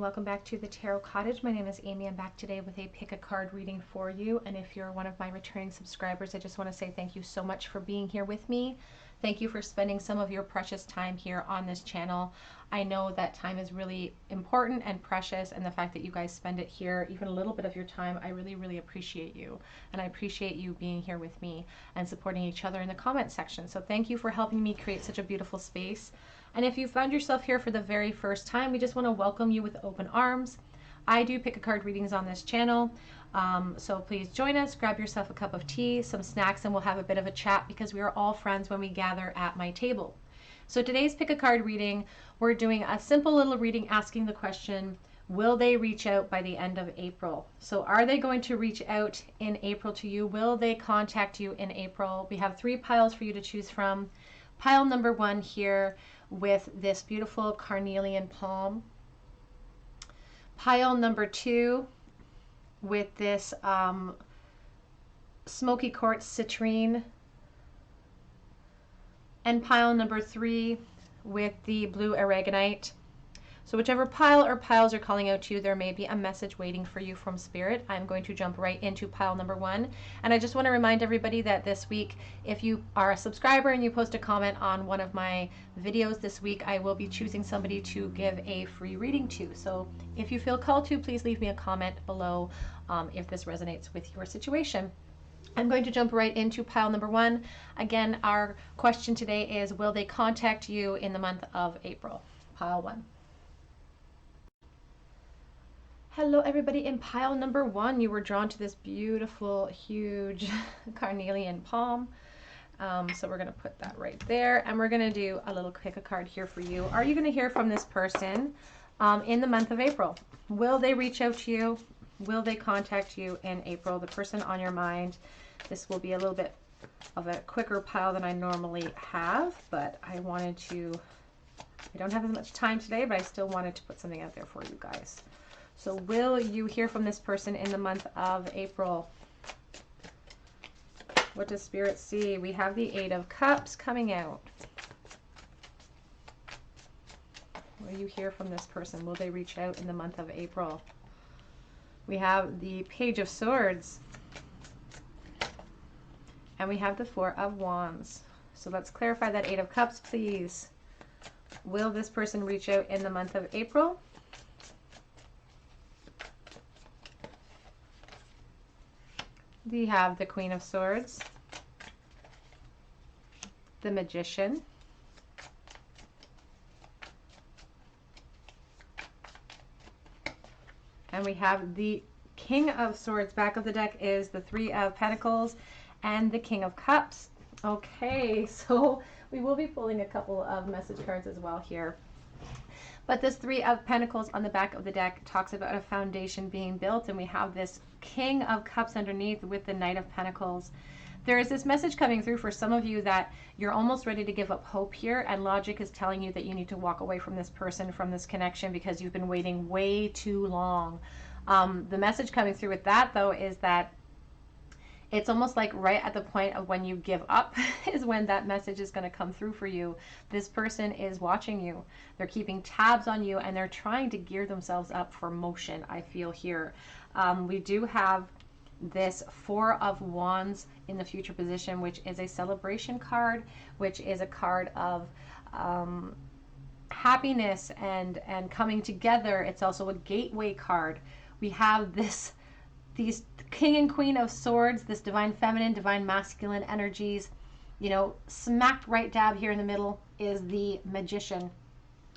welcome back to the Tarot Cottage. My name is Amy. I'm back today with a pick a card reading for you. And if you're one of my returning subscribers, I just want to say thank you so much for being here with me. Thank you for spending some of your precious time here on this channel. I know that time is really important and precious, and the fact that you guys spend it here, even a little bit of your time, I really, really appreciate you. And I appreciate you being here with me and supporting each other in the comment section. So thank you for helping me create such a beautiful space. And if you found yourself here for the very first time, we just want to welcome you with open arms. I do pick a card readings on this channel, so please join us, grab yourself a cup of tea, some snacks, and we'll have a bit of a chat because we are all friends when we gather at my table. So today's pick a card reading, we're doing a simple little reading asking the question, will they reach out by the end of April? So are they going to reach out in April to you? Will they contact you in April? We have 3 piles for you to choose from. Pile number 1 here with this beautiful carnelian palm. Pile number 2 with this smoky quartz citrine. And pile number 3 with the blue aragonite. So whichever pile or piles are calling out to you, there may be a message waiting for you from Spirit. I'm going to jump right into pile number 1. And I just want to remind everybody that this week, if you are a subscriber and you post a comment on one of my videos this week, I will be choosing somebody to give a free reading to. So if you feel called to, please leave me a comment below if this resonates with your situation. I'm going to jump right into pile number 1. Again, our question today is, will they contact you in the month of April? Pile 1. Hello everybody, in pile number 1 you were drawn to this beautiful huge carnelian palm. So we're going to put that right there, and we're going to do a little pick a card here for you. Are you going to hear from this person in the month of April? Will they reach out to you? Will they contact you in April? The person on your mind. This will be a little bit of a quicker pile than I normally have, but I don't have as much time today, but I still wanted to put something out there for you guys. So will you hear from this person in the month of April? What does Spirit see? We have the 8 of Cups coming out. Will you hear from this person? Will they reach out in the month of April? We have the Page of Swords. And we have the 4 of Wands. So let's clarify that 8 of Cups, please. Will this person reach out in the month of April? We have the Queen of Swords, the Magician, and we have the King of Swords. Back of the deck is the 3 of Pentacles and the King of Cups. Okay, so we will be pulling a couple of message cards as well here. But this 3 of Pentacles on the back of the deck talks about a foundation being built, and we have this King of Cups underneath with the Knight of Pentacles. There is this message coming through for some of you that you're almost ready to give up hope here, and logic is telling you that you need to walk away from this person, from this connection, because you've been waiting way too long. The message coming through with that, though, is that it's almost like right at the point of when you give up is when that message is going to come through for you. This person is watching you. They're keeping tabs on you, and they're trying to gear themselves up for motion, I feel here. We do have this 4 of Wands in the future position, which is a celebration card, which is a card of happiness and coming together. It's also a gateway card. We have these King and Queen of Swords, this divine feminine, divine masculine energies. You know, smacked right dab here in the middle is the Magician,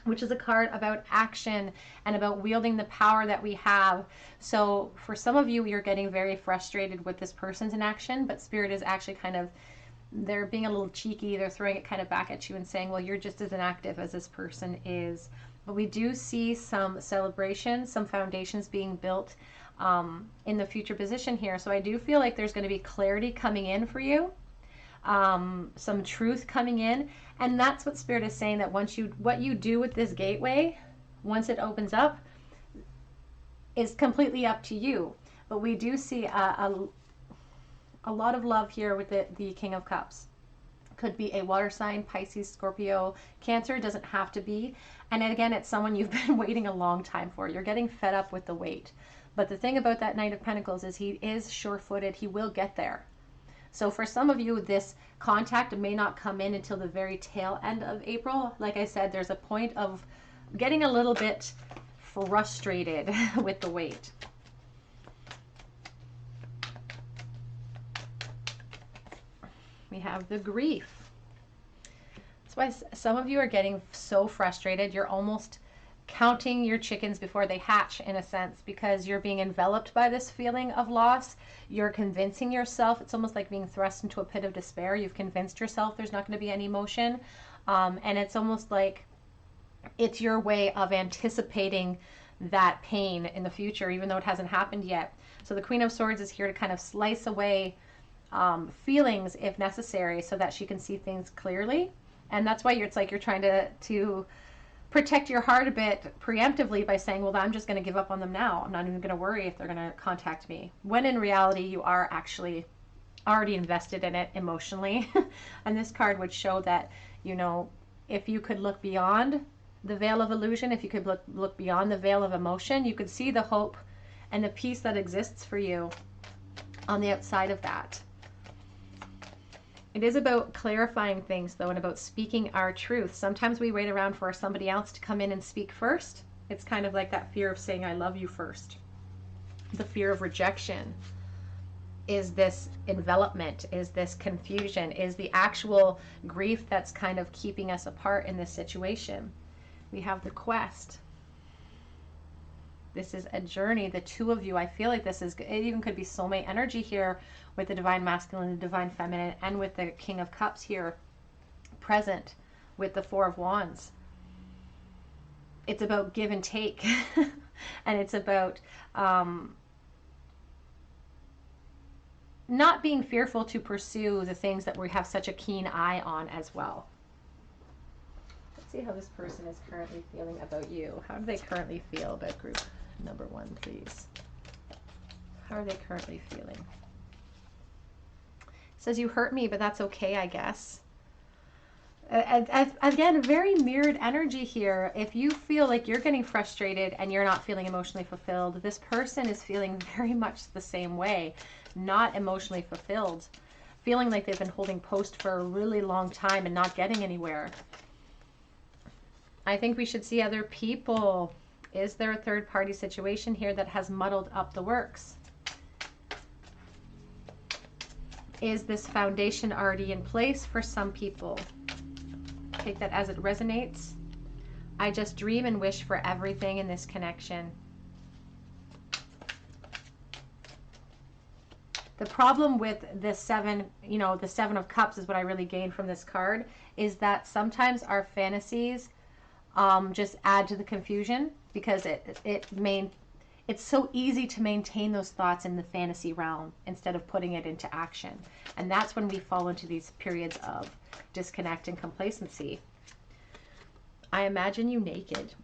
which is a card about action and about wielding the power that we have. So for some of you, you're getting very frustrated with this person's inaction, but Spirit is actually they're being a little cheeky. They're throwing it kind of back at you and saying, well, you're just as inactive as this person is. But we do see some celebration, some foundations being built in the future position here. So I do feel like there's going to be clarity coming in for you, some truth coming in, and that's what Spirit is saying, that what you do with this gateway, once it opens up, is completely up to you. But we do see a lot of love here with the King of Cups. Could be a water sign, Pisces, Scorpio, Cancer, doesn't have to be. And again, it's someone you've been waiting a long time for. You're getting fed up with the wait. But the thing about that Knight of Pentacles is he is sure-footed. He will get there. So for some of you, this contact may not come in until the very tail end of April. Like I said, there's a point of getting a little bit frustrated with the wait. We have the grief. That's why some of you are getting so frustrated. You're almost counting your chickens before they hatch, in a sense, because you're being enveloped by this feeling of loss. You're convincing yourself. It's almost like being thrust into a pit of despair. You've convinced yourself there's not going to be any emotion. And it's almost like it's your way of anticipating that pain in the future, even though it hasn't happened yet. So the Queen of Swords is here to kind of slice away feelings if necessary, so that she can see things clearly. And that's why it's like you're trying to protect your heart a bit preemptively by saying, well, I'm just going to give up on them now. I'm not even going to worry if they're going to contact me. When in reality, you are actually already invested in it emotionally. And this card would show that, you know, if you could look beyond the veil of illusion, if you could look beyond the veil of emotion, you could see the hope and the peace that exists for you on the outside of that. It is about clarifying things, though, and about speaking our truth. Sometimes we wait around for somebody else to come in and speak first. It's kind of like that fear of saying, I love you first. The fear of rejection is this envelopment, is this confusion, is the actual grief that's kind of keeping us apart in this situation. We have the quest. This is a journey, the two of you. I feel like this is, it even could be soulmate energy here with the divine masculine and divine feminine, and with the King of Cups here present with the Four of Wands. It's about give and take. And it's about not being fearful to pursue the things that we have such a keen eye on as well. Let's see how this person is currently feeling about you. How do they currently feel about group number one, please? How are they currently feeling? It says, you hurt me, but that's okay, I guess. Again, very mirrored energy here. If you feel like you're getting frustrated and you're not feeling emotionally fulfilled, this person is feeling very much the same way, not emotionally fulfilled, feeling like they've been holding post for a really long time and not getting anywhere. I think we should see other people. Is there a third-party situation here that has muddled up the works? Is this foundation already in place for some people? Take that as it resonates. I just dream and wish for everything in this connection. The problem with the seven, the Seven of Cups is what I really gained from this card, is that sometimes our fantasies just add to the confusion, because it's so easy to maintain those thoughts in the fantasy realm instead of putting it into action. And that's when we fall into these periods of disconnect and complacency. I imagine you naked.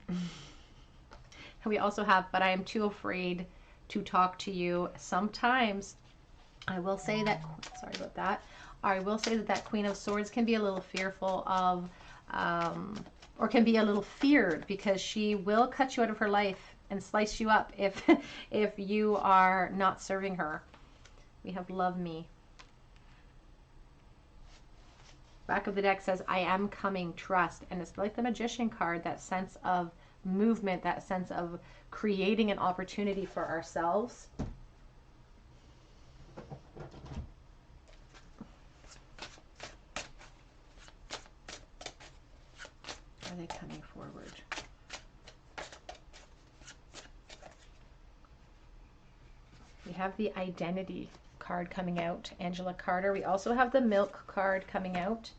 We also have, but I am too afraid to talk to you. Sometimes I will say that, sorry about that, I will say that Queen of Swords can be a little fearful of, or can be a little feared, because she will cut you out of her life and slice you up if you are not serving her. We have love me. Back of the deck says, I am coming, trust. And it's like the Magician card, that sense of movement, that sense of creating an opportunity for ourselves. Are they coming forward? We have the Identity card coming out, Angela Carter. We also have the Milk card coming out.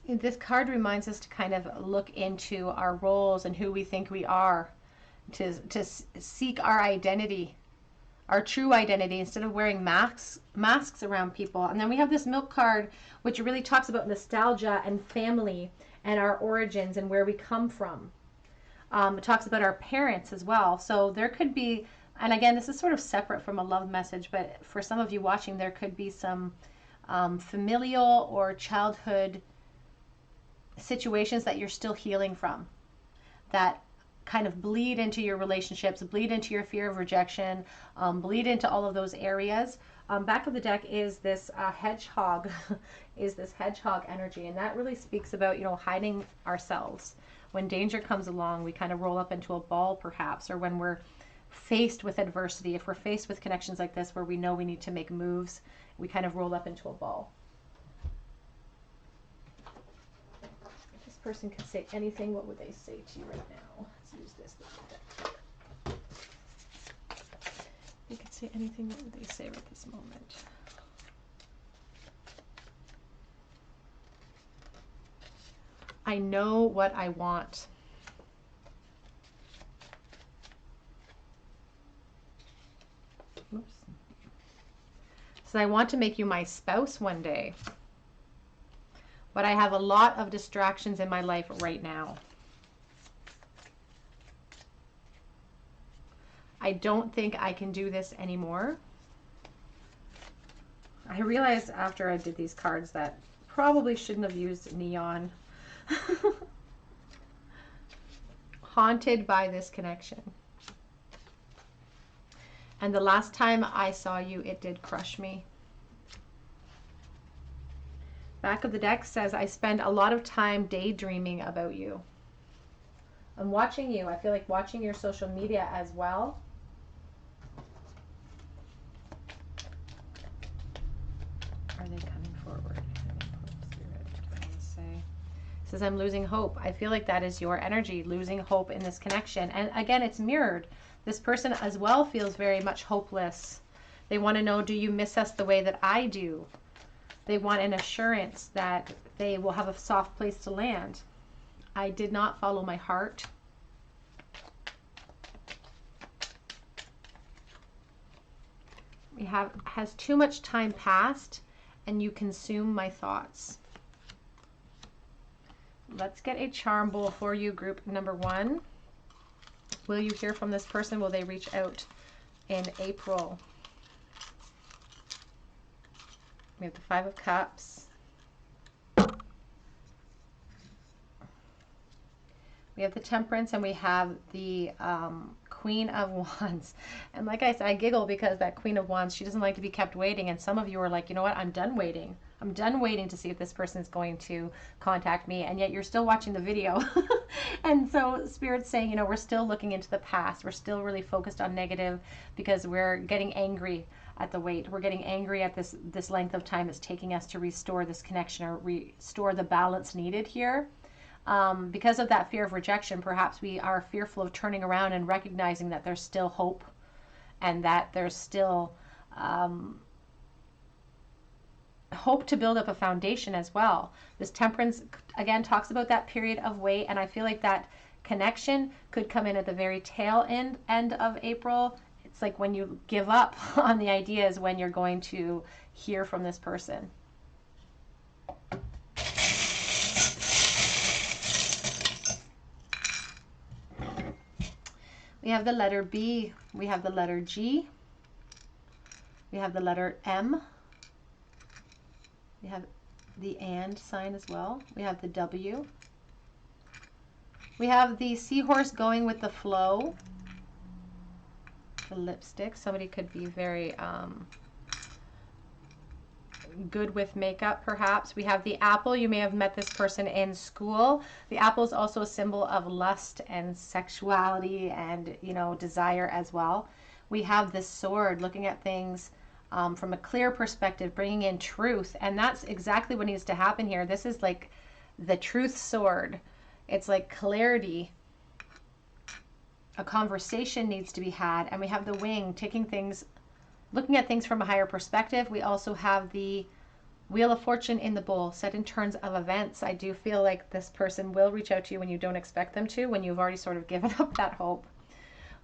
This card reminds us to kind of look into our roles and who we think we are, to seek our identity, our true identity, instead of wearing masks around people. And then we have this Milk card, which really talks about nostalgia and family and our origins and where we come from. It talks about our parents as well. So there could be And again, this is sort of separate from a love message, but for some of you watching, there could be some familial or childhood situations that you're still healing from, that kind of bleed into your relationships, bleed into your fear of rejection, bleed into all of those areas. Back of the deck is this hedgehog, is this hedgehog energy, and that really speaks about, you know, hiding ourselves. When danger comes along, we kind of roll up into a ball perhaps, or when we're faced with adversity, if we're faced with connections like this where we know we need to make moves, we kind of roll up into a ball. If this person could say anything, what would they say to you right now? Let's use this. If they could say anything, what would they say right this moment? I know what I want. Oops. So I want to make you my spouse one day, but I have a lot of distractions in my life right now. I don't think I can do this anymore. I realized after I did these cards that probably shouldn't have used neon. Haunted by this connection. And the last time I saw you, it did crush me. Back of the deck says, I spend a lot of time daydreaming about you. I'm watching you. I feel like watching your social media as well. Are they coming forward? Says, I'm losing hope. I feel like that is your energy, losing hope in this connection. And again, it's mirrored. This person as well feels very much hopeless. They want to know, do you miss us the way that I do? They want an assurance that they will have a soft place to land. I did not follow my heart. Has too much time passed and you consume my thoughts. Let's get a charm bowl for you, group number 1. Will you hear from this person? Will they reach out in April? We have the 5 of Cups. We have the Temperance, and we have the Queen of Wands. And like I said, I giggle because that Queen of Wands, she doesn't like to be kept waiting. And some of you are like, you know what? I'm done waiting. I'm done waiting to see if this person is going to contact me, and yet you're still watching the video. And so Spirit's saying, you know, we're still looking into the past. We're still really focused on negative because we're getting angry at the wait. We're getting angry at this length of time it's taking us to restore this connection or restore the balance needed here. Because of that fear of rejection, perhaps we are fearful of turning around and recognizing that there's still hope and that there's still hope to build up a foundation as well. This Temperance, again, talks about that period of wait, and I feel like that connection could come in at the very tail end of April. It's like when you give up on the idea is when you're going to hear from this person. We have the letter B, we have the letter G, we have the letter M, we have the and sign as well, we have the W, we have the seahorse going with the flow, the lipstick. Somebody could be very good with makeup perhaps. We have the apple. You may have met this person in school. The apple is also a symbol of lust and sexuality and, you know, desire as well. We have this sword, looking at things from a clear perspective, bringing in truth, and that's exactly what needs to happen here. This is like the truth sword. It's like clarity. A conversation needs to be had, and we have the wing, taking things, looking at things from a higher perspective. We also have the Wheel of Fortune in the bowl, set in terms of events. I do feel like this person will reach out to you when you don't expect them to, when you've already sort of given up that hope.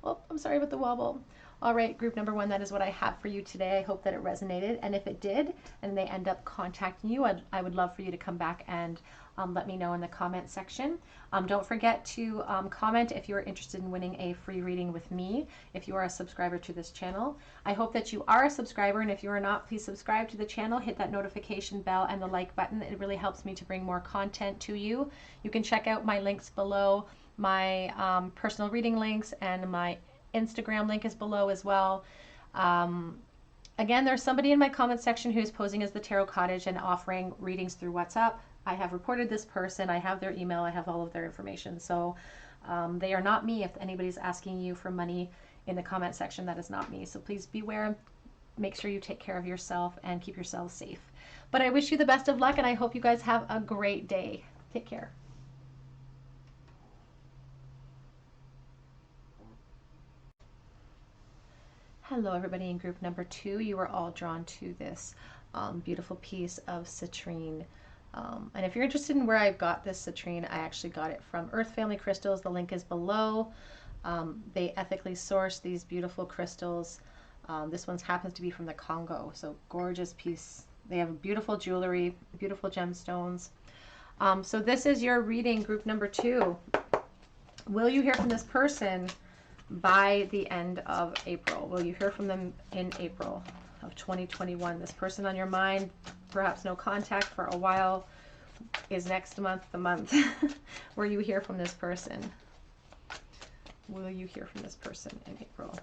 Oh, I'm sorry about the wobble. All right, group number 1, that is what I have for you today. I hope that it resonated. And if it did, and they end up contacting you, I would love for you to come back and let me know in the comment section. Don't forget to comment if you're interested in winning a free reading with me, if you are a subscriber to this channel. I hope that you are a subscriber, and if you are not, please subscribe to the channel, hit that notification bell and the like button. It really helps me to bring more content to you. You can check out my links below, my personal reading links, and my Instagram link is below as well. Again, there's somebody in my comment section who's posing as the Tarot Cottage and offering readings through WhatsApp. I have reported this person. I have their email. I have all of their information. So they are not me. If anybody's asking you for money in the comment section, that is not me. So please beware. Make sure you take care of yourself and keep yourselves safe. But I wish you the best of luck, and I hope you guys have a great day. Take care. Hello everybody in group number 2. You are all drawn to this beautiful piece of citrine. And if you're interested in where I got this citrine, I actually got it from Earth Family Crystals. The link is below. They ethically source these beautiful crystals. This one happens to be from the Congo, so gorgeous piece. They have beautiful jewelry, beautiful gemstones. So this is your reading, group number 2. Will you hear from this person by the end of April? Will you hear from them in April of 2021? This person on your mind, perhaps no contact for a while, is next month the month where you hear from this person. Will you hear from this person in April?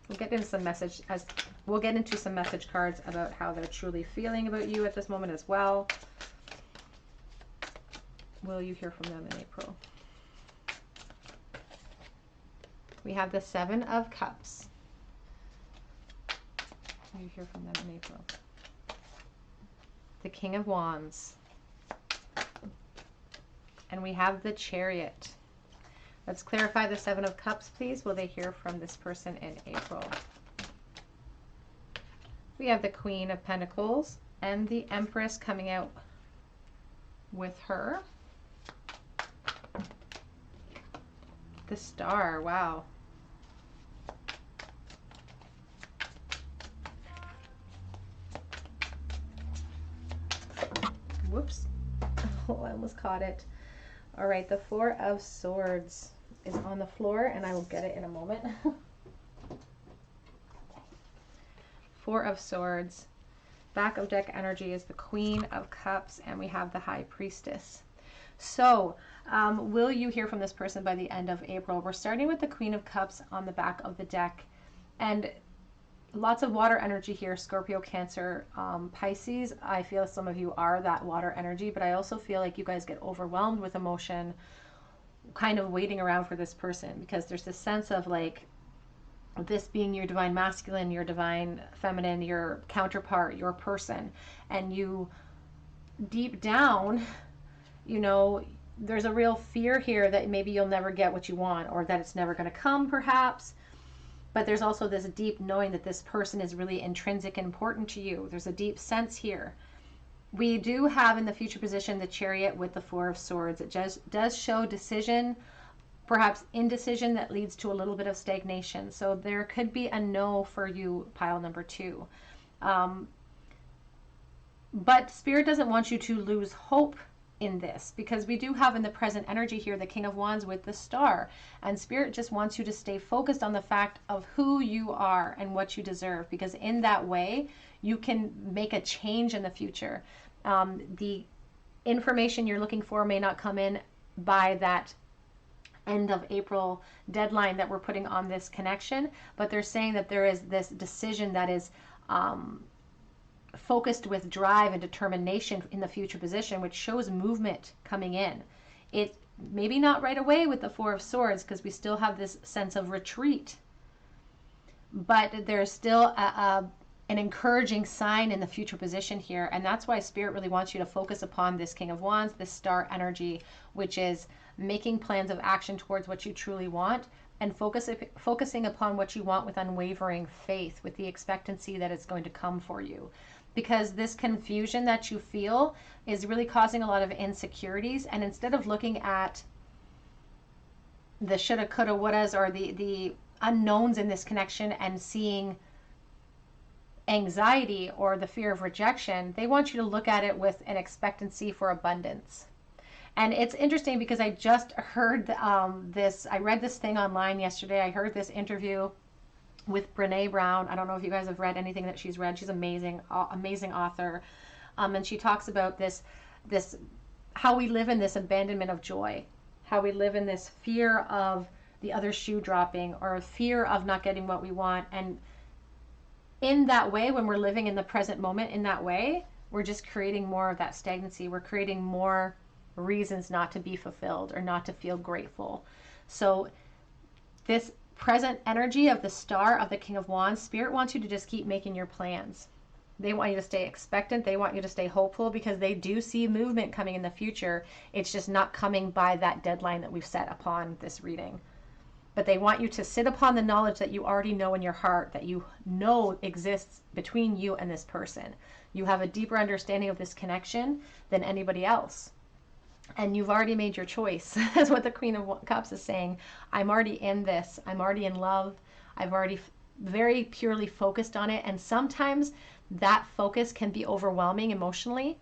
We'll get into some message cards about how they're truly feeling about you at this moment as well. Will you hear from them in April? We have the 7 of Cups. Will you hear from them in April? The King of Wands. And we have the Chariot. Let's clarify the 7 of Cups, please. Will they hear from this person in April? We have the Queen of Pentacles and the Empress coming out with her. The Star, wow. Whoops. Oh, I almost caught it. All right, the 4 of Swords is on the floor, and I will get it in a moment. 4 of Swords. Back of deck energy is the Queen of Cups, and we have the High Priestess. So, will you hear from this person by the end of April? We're starting with the Queen of Cups on the back of the deck, and lots of water energy here. Scorpio, Cancer, Pisces. I feel some of you are that water energy, but I also feel like you guys get overwhelmed with emotion, kind of waiting around for this person, because there's this sense of like this being your divine masculine, your divine feminine, your counterpart, your person, and you deep down, you know, there's a real fear here that maybe you'll never get what you want, or that it's never going to come perhaps. But there's also this deep knowing that this person is really intrinsic and important to you. There's a deep sense here. We do have in the future position the Chariot with the 4 of Swords. It does show decision, perhaps indecision that leads to a little bit of stagnation. So there could be a no for you, pile number 2. But Spirit doesn't want you to lose hope in this, because we do have in the present energy here the King of Wands with the Star, and Spirit just wants you to stay focused on the fact of who you are and what you deserve, because in that way you can make a change in the future. The information you're looking for may not come in by that end of April deadline that we're putting on this connection, but they're saying that there is this decision that is focused with drive and determination in the future position, which shows movement coming in. It maybe not right away with the 4 of Swords, because we still have this sense of retreat, but there's still an encouraging sign in the future position here, and that's why Spirit really wants you to focus upon this King of Wands, this Star energy, which is making plans of action towards what you truly want, and focusing upon what you want with unwavering faith, with the expectancy that it's going to come for you. Because this confusion that you feel is really causing a lot of insecurities, and instead of looking at the shoulda, coulda, wouldas, or the unknowns in this connection, and seeing anxiety or the fear of rejection, they want you to look at it with an expectancy for abundance. And it's interesting because I just heard I read this thing online yesterday. I heard this interview with Brene Brown. I don't know if you guys have read anything that she's read. She's amazing, amazing author. And she talks about this how we live in this abandonment of joy, how we live in this fear of the other shoe dropping, or fear of not getting what we want. And in that way, when we're living in the present moment in that way, we're just creating more of that stagnancy. We're creating more reasons not to be fulfilled or not to feel grateful. So this present energy of the Star of the King of Wands, Spirit wants you to just keep making your plans. They want you to stay expectant. They want you to stay hopeful, because they do see movement coming in the future. It's just not coming by that deadline that we've set upon this reading. But they want you to sit upon the knowledge that you already know in your heart, that you know exists between you and this person. You have a deeper understanding of this connection than anybody else. And you've already made your choice. That's what the Queen of Cups is saying. I'm already in this. I'm already in love. I've already very purely focused on it. And sometimes that focus can be overwhelming emotionally.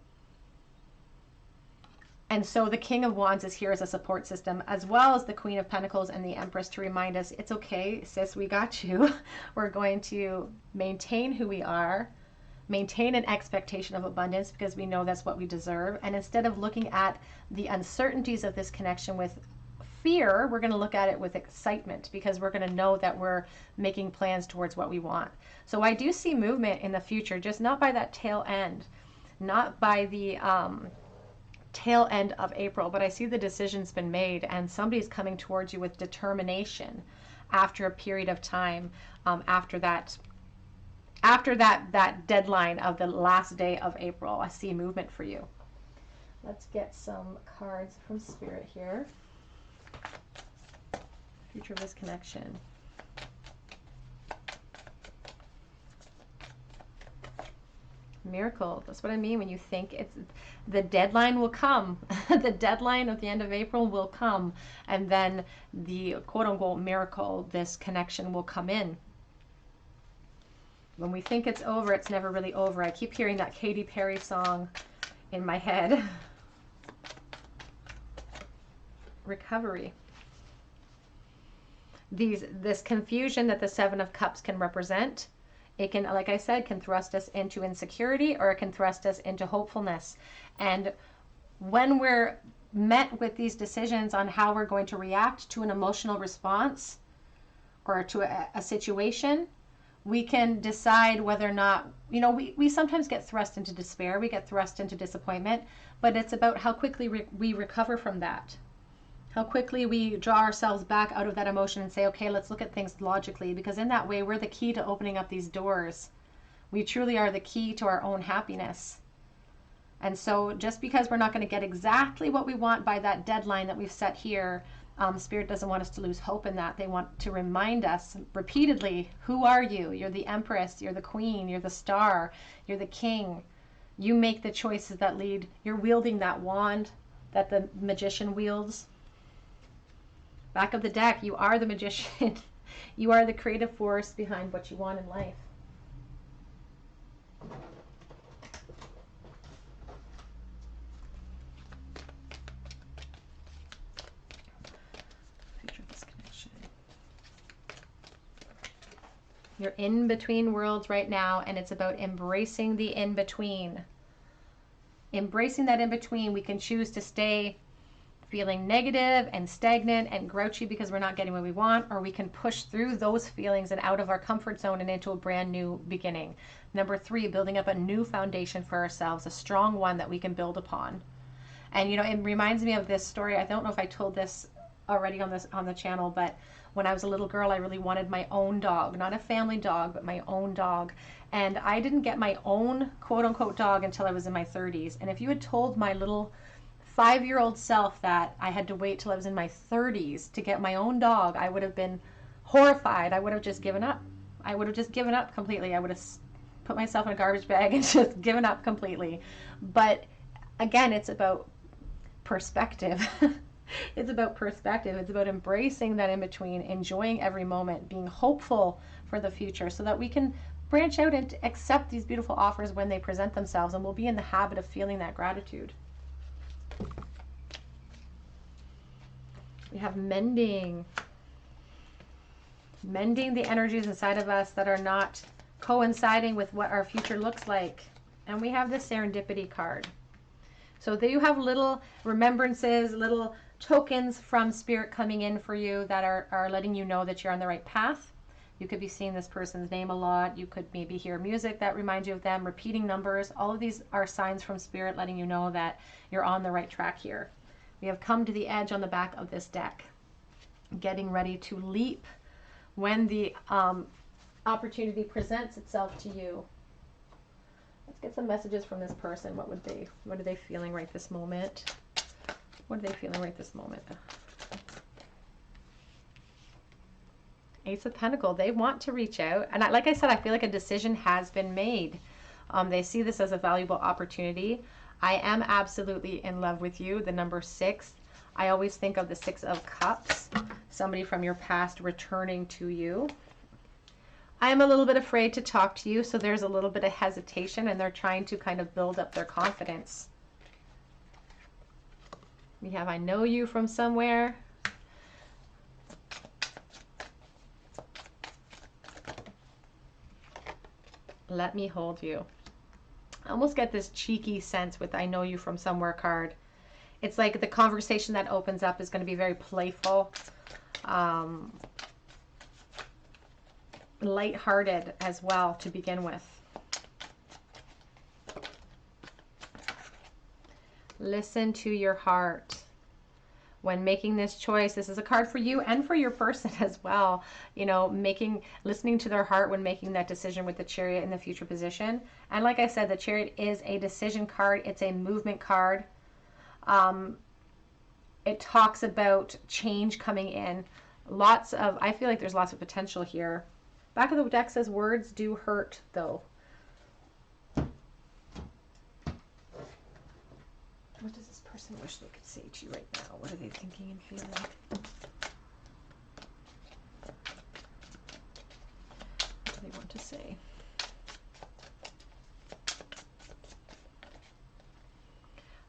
And so the King of Wands is here as a support system, as well as the Queen of Pentacles and the Empress, to remind us, it's okay, sis, we got you. We're going to maintain who we are, maintain an expectation of abundance, because we know that's what we deserve. And instead of looking at the uncertainties of this connection with fear, we're going to look at it with excitement, because we're going to know that we're making plans towards what we want. So I do see movement in the future, just not by that tail end, not by the tail end of April, but I see the decision's been made, and somebody's coming towards you with determination after a period of time, after that deadline of the last day of April. I see movement for you. Let's get some cards from Spirit here. Future of this connection. Miracle. That's what I mean when you think it's the deadline will come. The deadline at the end of April will come, and then the quote-unquote miracle, this connection, will come in. When we think it's over, it's never really over. I keep hearing that Katy Perry song in my head. Recovery. This confusion that the Seven of Cups can represent, it can, like I said, can thrust us into insecurity, or it can thrust us into hopefulness. And when we're met with these decisions on how we're going to react to an emotional response or to a situation, we can decide whether or not, we sometimes get thrust into despair, we get thrust into disappointment, but it's about how quickly we recover from that. How quickly we draw ourselves back out of that emotion and say, okay, let's look at things logically, because in that way, we're the key to opening up these doors. We truly are the key to our own happiness. And so just because we're not going to get exactly what we want by that deadline that we've set here, Spirit doesn't want us to lose hope in that. They want to remind us repeatedly, who are you? You're the Empress, you're the Queen, you're the Star, you're the King. You make the choices that lead. You're wielding that wand that the Magician wields. Back of the deck, you are the Magician. You are the creative force behind what you want in life. Future of this connection. You're in between worlds right now, and it's about embracing the in-between. Embracing that in-between, we can choose to stay feeling negative and stagnant and grouchy because we're not getting what we want, or we can push through those feelings and out of our comfort zone and into a brand new beginning. Number 3, building up a new foundation for ourselves, a strong one that we can build upon. And it reminds me of this story. I don't know if I told this already on the channel, but when I was a little girl, I really wanted my own dog, not a family dog, but my own dog. And I didn't get my own quote-unquote dog until I was in my 30s. And if you had told my little 5-year-old self that I had to wait till I was in my 30s to get my own dog, I would have been horrified. I would have just given up. I would have just given up completely. I would have put myself in a garbage bag and just given up completely. But again, it's about perspective. It's about perspective. It's about embracing that in between, enjoying every moment, being hopeful for the future so that we can branch out and accept these beautiful offers when they present themselves, and we'll be in the habit of feeling that gratitude. We have mending. Mending the energies inside of us that are not coinciding with what our future looks like. And we have the serendipity card. So there you have little remembrances, little tokens from Spirit coming in for you that are letting you know that you're on the right path. You could be seeing this person's name a lot. You could maybe hear music that reminds you of them, repeating numbers. All of these are signs from Spirit letting you know that you're on the right track here. We have come to the edge on the back of this deck, getting ready to leap when the opportunity presents itself to you. Let's get some messages from this person. What are they feeling right this moment? What are they feeling right this moment? Ace of Pentacles. They want to reach out. And like I said, I feel like a decision has been made. They see this as a valuable opportunity. I am absolutely in love with you. The number 6. I always think of the 6 of Cups. Somebody from your past returning to you. I'm a little bit afraid to talk to you, so there's a little bit of hesitation, and they're trying to kind of build up their confidence. We have I know you from somewhere. Let me hold you. I almost get this cheeky sense with I know you from somewhere card. It's like the conversation that opens up is going to be very playful. Lighthearted as well to begin with. Listen to your heart. When making this choice, this is a card for you and for your person as well. You know, listening to their heart when making that decision with the Chariot in the future position. And like I said, the Chariot is a decision card. It's a movement card. It talks about change coming in. I feel like there's lots of potential here. Back of the deck says words do hurt, though. What does this person wish they could say to you right now? What are they thinking and feeling? What do they want to say?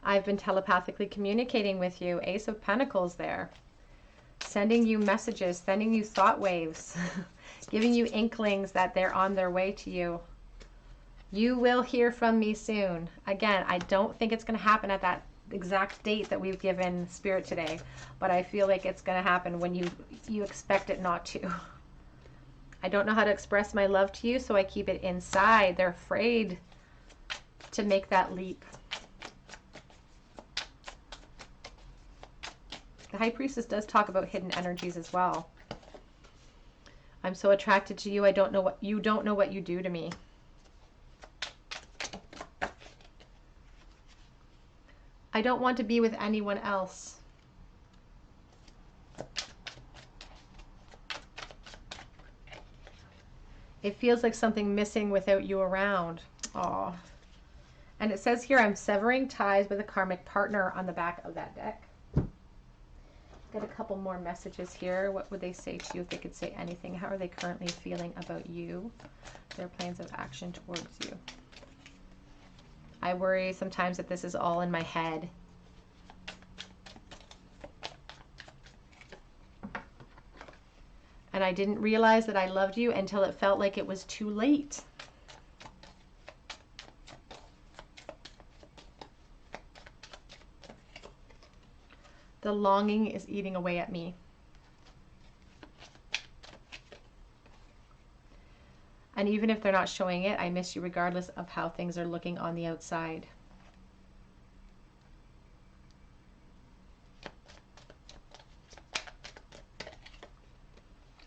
I've been telepathically communicating with you. Ace of Pentacles there. Sending you messages, sending you thought waves. Giving you inklings that they're on their way to you. You will hear from me soon. Again, I don't think it's going to happen at that exact date that we've given Spirit today, but I feel like it's going to happen when you expect it not to. I don't know how to express my love to you, so I keep it inside. They're afraid to make that leap. The High Priestess does talk about hidden energies as well. I'm so attracted to you. I don't know what you do to me. I don't want to be with anyone else. It feels like something missing without you around. Aw. And it says here, I'm severing ties with a karmic partner on the back of that deck. Get a couple more messages here. What would they say to you if they could say anything? How are they currently feeling about you? Their plans of action towards you. I worry sometimes that this is all in my head. And I didn't realize that I loved you until it felt like it was too late. The longing is eating away at me. And even if they're not showing it, I miss you regardless of how things are looking on the outside.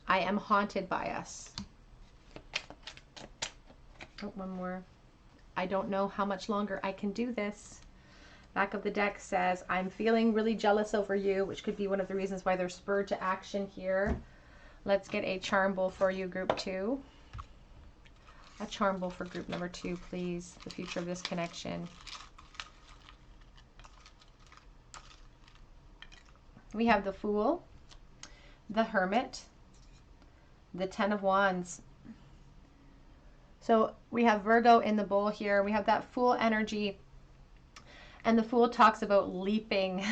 I am haunted by us. Oh, one more. I don't know how much longer I can do this. Back of the deck says, I'm feeling really jealous over you, which could be one of the reasons why they're spurred to action here. Let's get a charm bowl for you, group 2. A charm bowl for group number 2, please. The future of this connection. We have the Fool, the Hermit, the Ten of Wands. So we have Virgo in the bowl here. We have that Fool energy. And the Fool talks about leaping.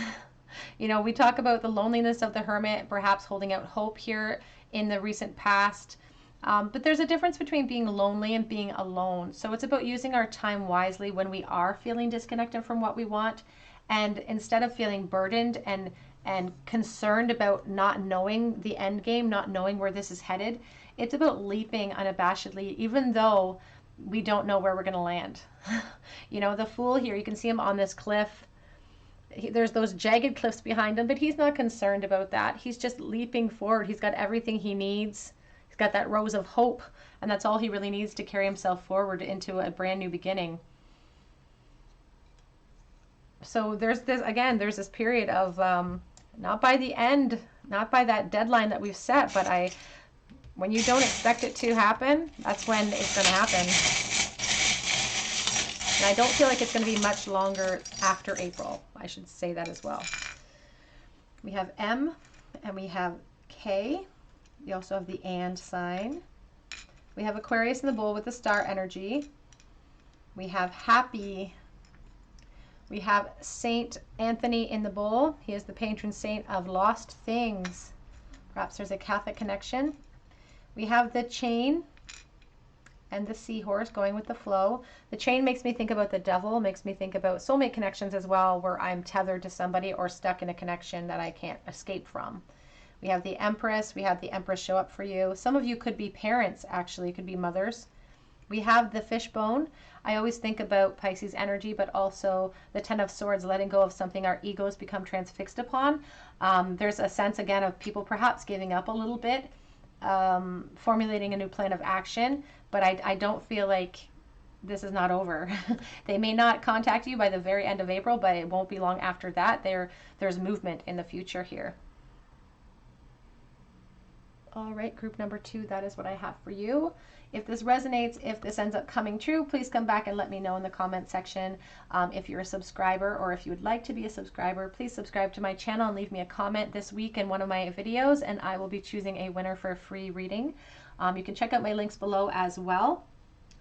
You know, we talk about the loneliness of the Hermit, perhaps holding out hope here in the recent past. But there's a difference between being lonely and being alone. So it's about using our time wisely when we are feeling disconnected from what we want. And instead of feeling burdened and concerned about not knowing the end game, not knowing where this is headed, it's about leaping unabashedly, even though we don't know where we're going to land. You know, the Fool here, you can see him on this cliff. There's those jagged cliffs behind him, but he's not concerned about that. He's just leaping forward. He's got everything he needs. He's got that rose of hope, and that's all he really needs to carry himself forward into a brand new beginning. So there's this period of not by the end, not by that deadline that we've set, but when you don't expect it to happen, that's when it's going to happen. And I don't feel like it's going to be much longer after April. I should say that as well. We have M and we have K. We also have the and sign. We have Aquarius in the bowl with the star energy. We have Happy. We have Saint Anthony in the bowl. He is the patron saint of lost things. Perhaps there's a Catholic connection. We have the Chain and the Seahorse going with the flow. The Chain makes me think about the devil, makes me think about soulmate connections as well, where I'm tethered to somebody or stuck in a connection that I can't escape from. We have the Empress. We have the Empress show up for you. Some of you could be parents, actually, could be mothers. We have the Fishbone. I always think about Pisces energy, but also the Ten of Swords, letting go of something our egos become transfixed upon. There's a sense, again, of people perhaps giving up a little bit, formulating a new plan of action, but I don't feel like this is not over. They may not contact you by the very end of April, but it won't be long after that. There's movement in the future here. All right, group number 2, that is what I have for you. If this resonates, if this ends up coming true, please come back and let me know in the comment section. If you're a subscriber or if you would like to be a subscriber, please subscribe to my channel and leave me a comment this week in one of my videos, and I will be choosing a winner for a free reading. You can check out my links below as well.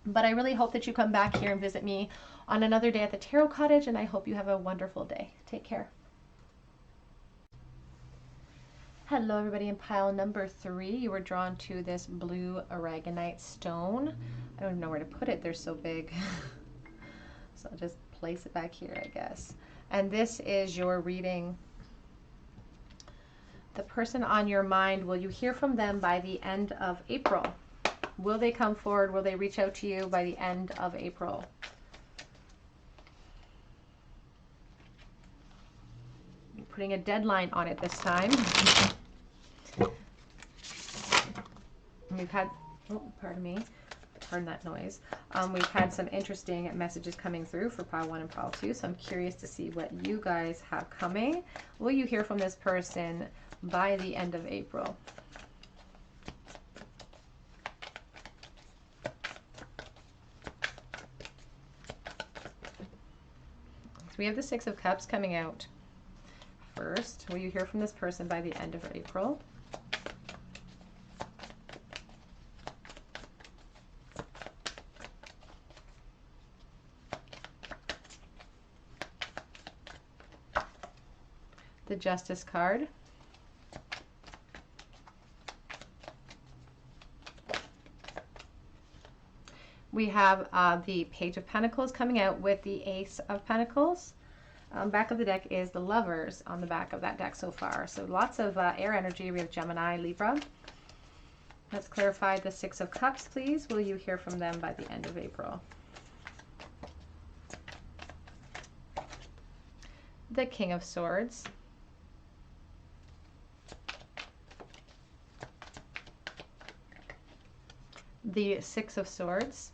But I really hope that you come back here and visit me on another day at the Tarot Cottage, and I hope you have a wonderful day. Take care. Hello everybody, in pile number 3, you were drawn to this blue aragonite stone. I don't even know where to put it, they're so big. So I'll just place it back here, I guess. And this is your reading. The person on your mind, will you hear from them by the end of April? Will they come forward? Will they reach out to you by the end of April? I'm putting a deadline on it this time. We've had, oh, pardon me, pardon that noise. We've had some interesting messages coming through for pile 1 and pile 2, so I'm curious to see what you guys have coming. Will you hear from this person by the end of April? So we have the 6 of Cups coming out first. Will you hear from this person by the end of April? The Justice card. We have the Page of Pentacles coming out with the Ace of Pentacles. Back of the deck is the Lovers on the back of that deck so far. So lots of air energy. We have Gemini, Libra. Let's clarify the 6 of Cups, please. Will you hear from them by the end of April? The King of Swords. The 6 of Swords.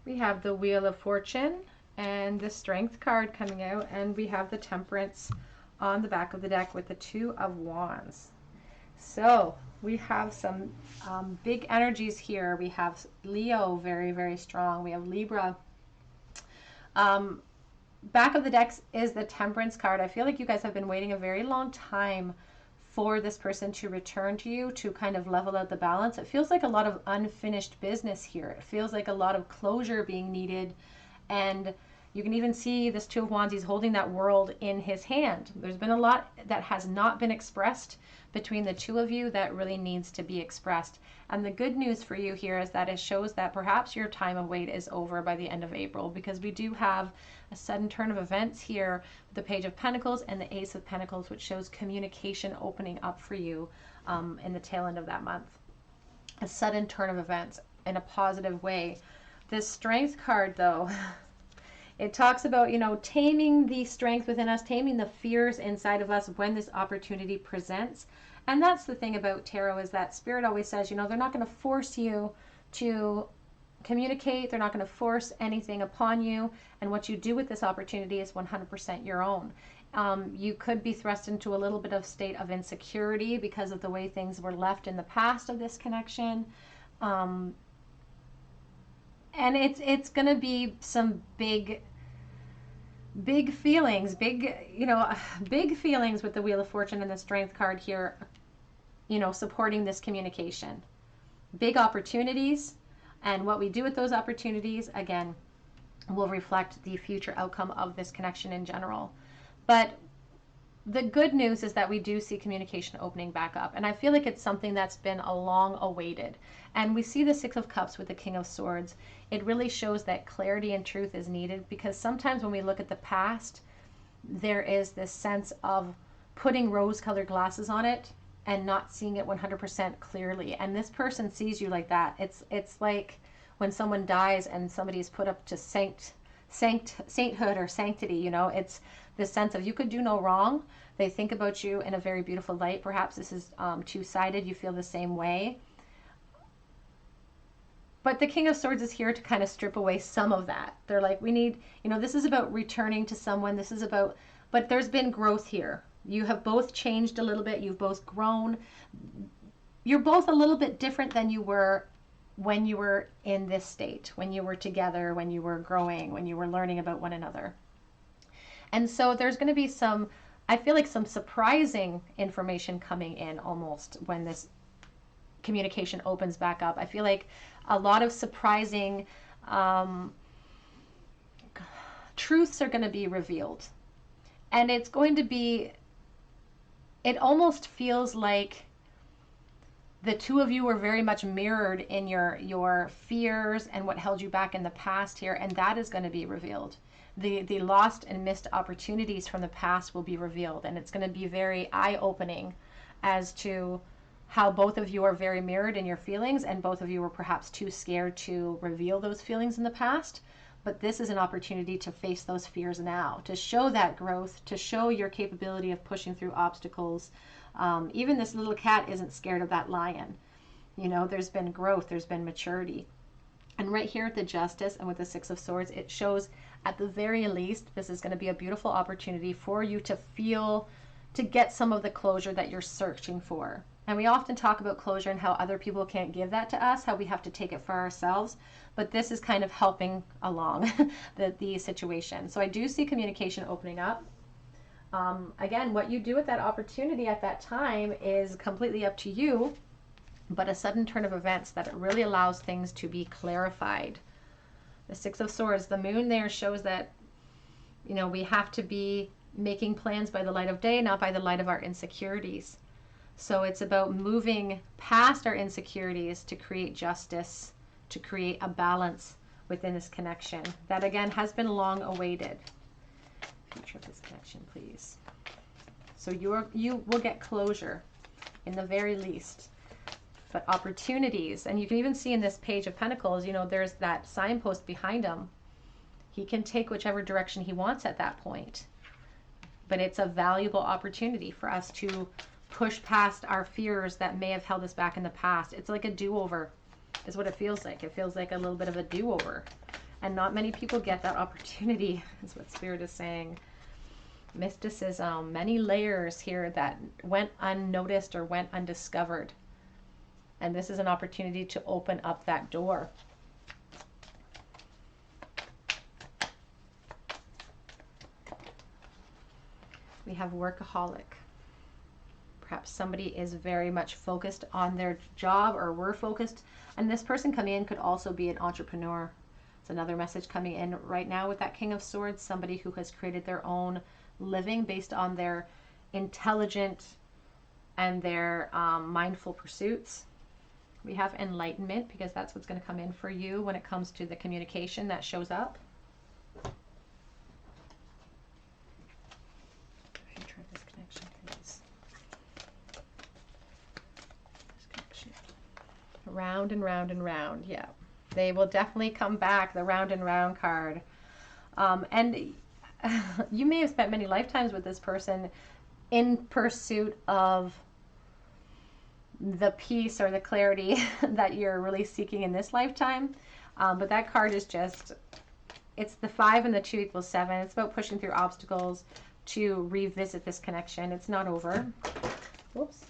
We have the Wheel of Fortune and the Strength card coming out, and we have the Temperance on the back of the deck with the 2 of Wands. So We have some big energies here. We have Leo, very, very strong. We have Libra. Um, Back of the decks is the Temperance card. I feel like you guys have been waiting a very long time for this person to return to you, to kind of level out the balance. It feels like a lot of unfinished business here. It feels like a lot of closure being needed. And you can even see this Two of Wands, he's holding that world in his hand. There's been a lot that has not been expressed between the two of you that really needs to be expressed. And the good news for you here is that it shows that perhaps your time of wait is over by the end of April, because we do have a sudden turn of events here with the Page of Pentacles and the Ace of Pentacles, which shows communication opening up for you in the tail end of that month. A sudden turn of events in a positive way. This Strength card, though, it talks about, you know, taming the strength within us, taming the fears inside of us when this opportunity presents. And that's the thing about tarot, is that Spirit always says, you know, they're not going to force you to communicate. They're not going to force anything upon you. And what you do with this opportunity is 100% your own. You could be thrust into a little bit of state of insecurity because of the way things were left in the past of this connection. And it's going to be some big feelings, big feelings with the Wheel of Fortune and the Strength card here, you know, supporting this communication. Big opportunities, and what we do with those opportunities, again, will reflect the future outcome of this connection in general. But the good news is that we do see communication opening back up. And I feel like it's something that's been a long awaited. And we see the Six of Cups with the King of Swords. It really shows that clarity and truth is needed, because sometimes when we look at the past, there is this sense of putting rose-colored glasses on it and not seeing it 100% clearly. And this person sees you like that. It's like when someone dies and somebody is put up to sainthood or sanctity, you know, it's this sense of you could do no wrong. They think about you in a very beautiful light. Perhaps this is two-sided. You feel the same way. But the King of Swords is here to kind of strip away some of that. They're like, we need, you know, this is about returning to someone. This is about, but there's been growth here. You have both changed a little bit. You've both grown. You're both a little bit different than you were when you were in this state, when you were together, when you were growing, when you were learning about one another. And so there's going to be some, I feel like some surprising information coming in almost when this communication opens back up. I feel like a lot of surprising truths are going to be revealed. And it's going to be, it almost feels like the two of you were very much mirrored in your fears and what held you back in the past here, and that is going to be revealed. The lost and missed opportunities from the past will be revealed, and it's going to be very eye-opening as to how both of you are very mirrored in your feelings, and both of you were perhaps too scared to reveal those feelings in the past. But this is an opportunity to face those fears now, to show that growth, to show your capability of pushing through obstacles. Even this little cat isn't scared of that lion. You know, there's been growth, there's been maturity. And right here at the Justice and with the Six of Swords, it shows at the very least, this is going to be a beautiful opportunity for you to feel, to get some of the closure that you're searching for. And we often talk about closure and how other people can't give that to us, how we have to take it for ourselves. But this is kind of helping along the situation. So I do see communication opening up. Again, what you do with that opportunity at that time is completely up to you, but a sudden turn of events that it really allows things to be clarified. The Six of Swords, the moon there shows that, you know, we have to be making plans by the light of day, not by the light of our insecurities. So it's about moving past our insecurities to create justice, to create a balance within this connection. That again has been long awaited. Future of this connection, please. So you will get closure in the very least. But opportunities, and you can even see in this Page of Pentacles, you know, there's that signpost behind him. He can take whichever direction he wants at that point. But it's a valuable opportunity for us to push past our fears that may have held us back in the past. It's like a do-over is what it feels like. It feels like a little bit of a do-over. And not many people get that opportunity, is what Spirit is saying. Mysticism, many layers here that went unnoticed or went undiscovered. And this is an opportunity to open up that door. We have workaholic. Perhaps somebody is very much focused on their job, or we're focused. And this person coming in could also be an entrepreneur. It's another message coming in right now with that King of Swords. Somebody who has created their own living based on their intelligent and their mindful pursuits. We have enlightenment, because that's what's going to come in for you when it comes to the communication that shows up. Round and round and round. Yeah, they will definitely come back, the round and round card. And you may have spent many lifetimes with this person in pursuit of the peace or the clarity that you're really seeking in this lifetime. But that card is just, it's the 5 and the 2 equals 7. It's about pushing through obstacles to revisit this connection. It's not over. Whoops.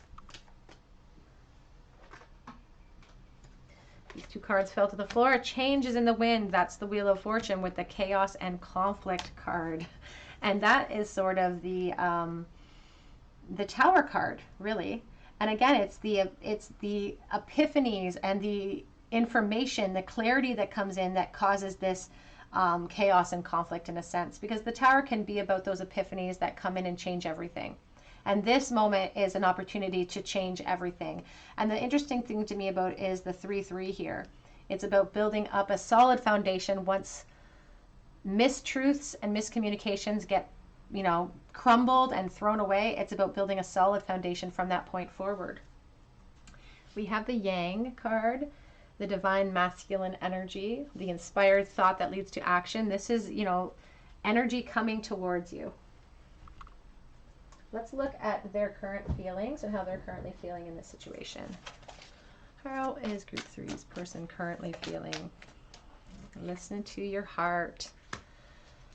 These 2 cards fell to the floor. Change is in the wind. That's the Wheel of Fortune with the chaos and conflict card. And that is sort of the Tower card, really. And again, it's the epiphanies and the information, the clarity that comes in that causes this chaos and conflict in a sense. Because the Tower can be about those epiphanies that come in and change everything. And this moment is an opportunity to change everything. And the interesting thing to me about is the 3-3 here. It's about building up a solid foundation once mistruths and miscommunications get, you know, crumbled and thrown away. It's about building a solid foundation from that point forward. We have the Yang card, the divine masculine energy, the inspired thought that leads to action. This is, you know, energy coming towards you. Let's look at their current feelings and how they're currently feeling in this situation. How is Group 3's person currently feeling? Listen to your heart.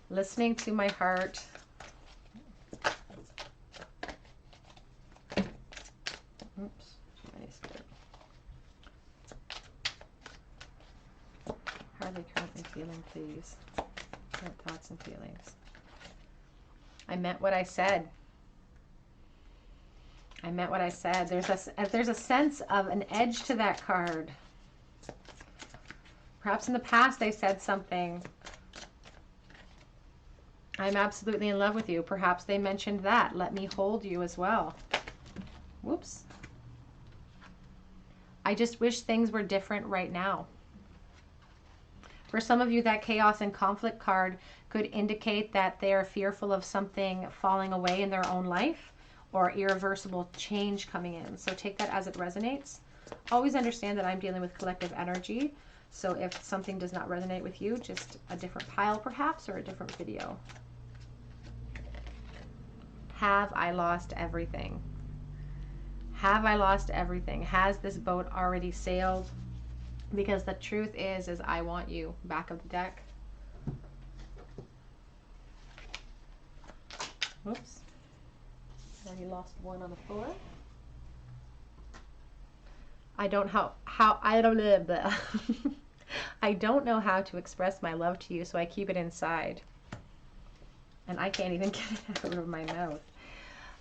Listening to my heart. Oops. How are they currently feeling, please? Current thoughts and feelings. I meant what I said. I meant what I said. There's a sense of an edge to that card. Perhaps in the past they said something. I'm absolutely in love with you. Perhaps they mentioned that. Let me hold you as well. Whoops. I just wish things were different right now. For some of you, that chaos and conflict card could indicate that they are fearful of something falling away in their own life, or irreversible change coming in. So take that as it resonates. Always understand that I'm dealing with collective energy. So if something does not resonate with you, just a different pile perhaps, or a different video. Have I lost everything? Have I lost everything? Has this boat already sailed? Because the truth is I want you. Back of the deck. Whoops. Already lost one on the floor. I don't I don't know how to express my love to you, so I keep it inside. And I can't even get it out of my mouth.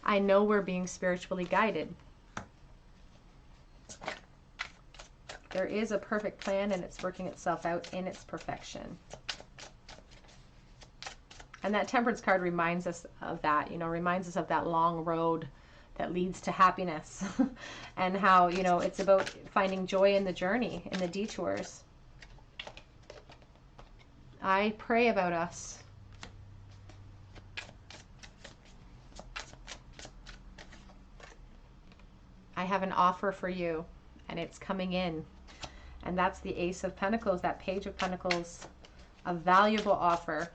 I know we're being spiritually guided. There is a perfect plan, and it's working itself out in its perfection. And that Temperance card reminds us of that, you know, reminds us of that long road that leads to happiness. And how, you know, it's about finding joy in the journey, in the detours. I pray about us. I have an offer for you, and it's coming in. And that's the Ace of Pentacles, that Page of Pentacles, a valuable offer.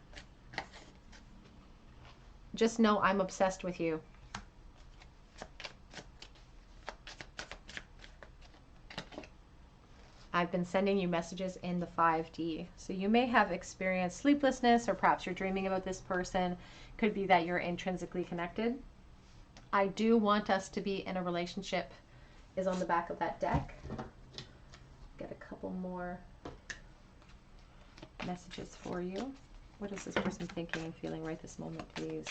Just know I'm obsessed with you. I've been sending you messages in the 5D. So you may have experienced sleeplessness, or perhaps you're dreaming about this person. Could be that you're intrinsically connected. I do want us to be in a relationship is on the back of that deck. Get a couple more messages for you. What is this person thinking and feeling right this moment, please?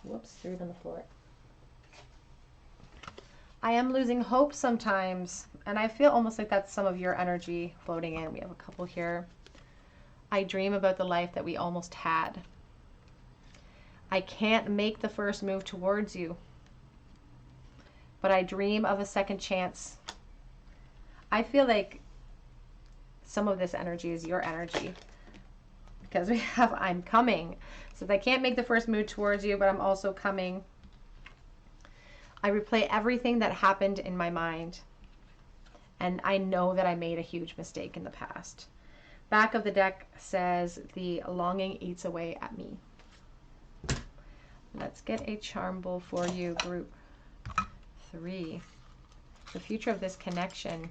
Whoops, threw it on the floor. I am losing hope sometimes, and I feel almost like that's some of your energy floating in. We have a couple here. I dream about the life that we almost had. I can't make the first move towards you, but I dream of a second chance. I feel like some of this energy is your energy, because we have I'm coming. So I can't make the first move towards you, but I'm also coming. I replay everything that happened in my mind, and I know that I made a huge mistake in the past. Back of the deck says, the longing eats away at me. Let's get a charm bowl for you, group 3. The future of this connection.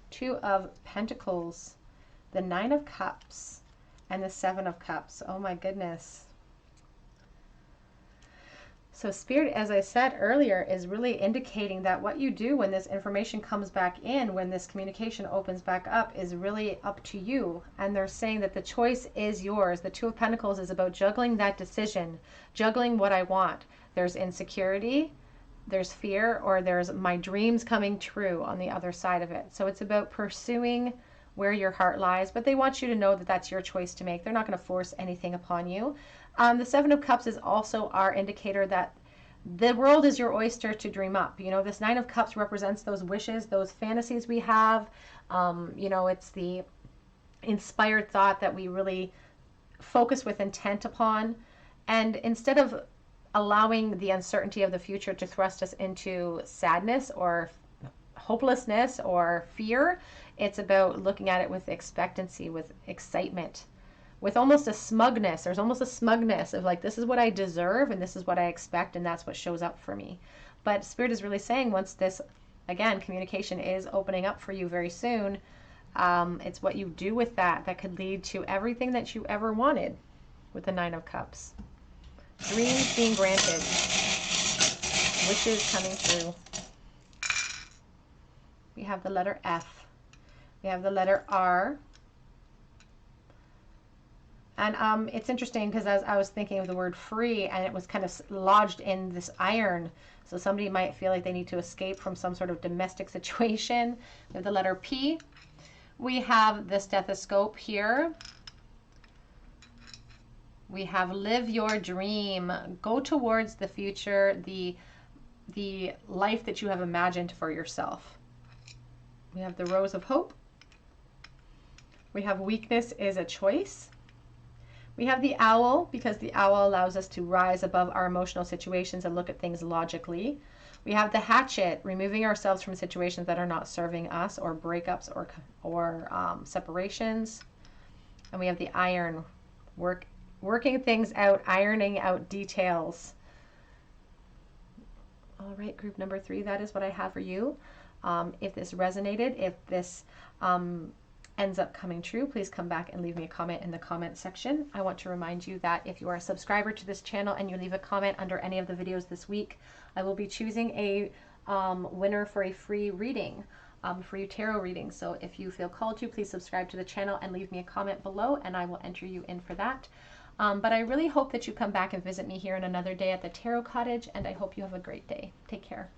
Two of Pentacles, the 9 of Cups, and the 7 of Cups. Oh my goodness. So Spirit, as I said earlier, is really indicating that what you do when this information comes back in, when this communication opens back up, is really up to you. And they're saying that the choice is yours. The 2 of Pentacles is about juggling that decision, juggling what I want. There's insecurity, there's fear, or there's my dreams coming true on the other side of it. So it's about pursuing where your heart lies, but they want you to know that that's your choice to make. They're not going to force anything upon you. The 7 of Cups is also our indicator that the world is your oyster to dream up. You know, this 9 of Cups represents those wishes, those fantasies we have. You know, it's the inspired thought that we really focus with intent upon. And instead of allowing the uncertainty of the future to thrust us into sadness or hopelessness or fear, it's about looking at it with expectancy, with excitement, with almost a smugness. There's almost a smugness of like, this is what I deserve and this is what I expect, and that's what shows up for me. But Spirit is really saying, once this, again, communication is opening up for you very soon, it's what you do with that that could lead to everything that you ever wanted with the 9 of Cups. Dreams being granted, wishes coming through. We have the letter F. We have the letter R. And it's interesting because as I was thinking of the word free, and it was kind of lodged in this iron. So somebody might feel like they need to escape from some sort of domestic situation. We have the letter P. We have the stethoscope here. We have live your dream. Go towards the future, the life that you have imagined for yourself. We have the Rose of Hope. We have weakness is a choice. We have the Owl, because the Owl allows us to rise above our emotional situations and look at things logically. We have the Hatchet, removing ourselves from situations that are not serving us, or breakups or separations. And we have the Iron, working things out, ironing out details. All right, group number 3, that is what I have for you. If this resonated, if this ends up coming true, please come back and leave me a comment in the comment section. I want to remind you that if you are a subscriber to this channel and you leave a comment under any of the videos this week, I will be choosing a winner for a free reading, free tarot reading. So if you feel called to, please subscribe to the channel and leave me a comment below, and I will enter you in for that. But I really hope that you come back and visit me here in another day at the Tarot Cottage, and I hope you have a great day. Take care.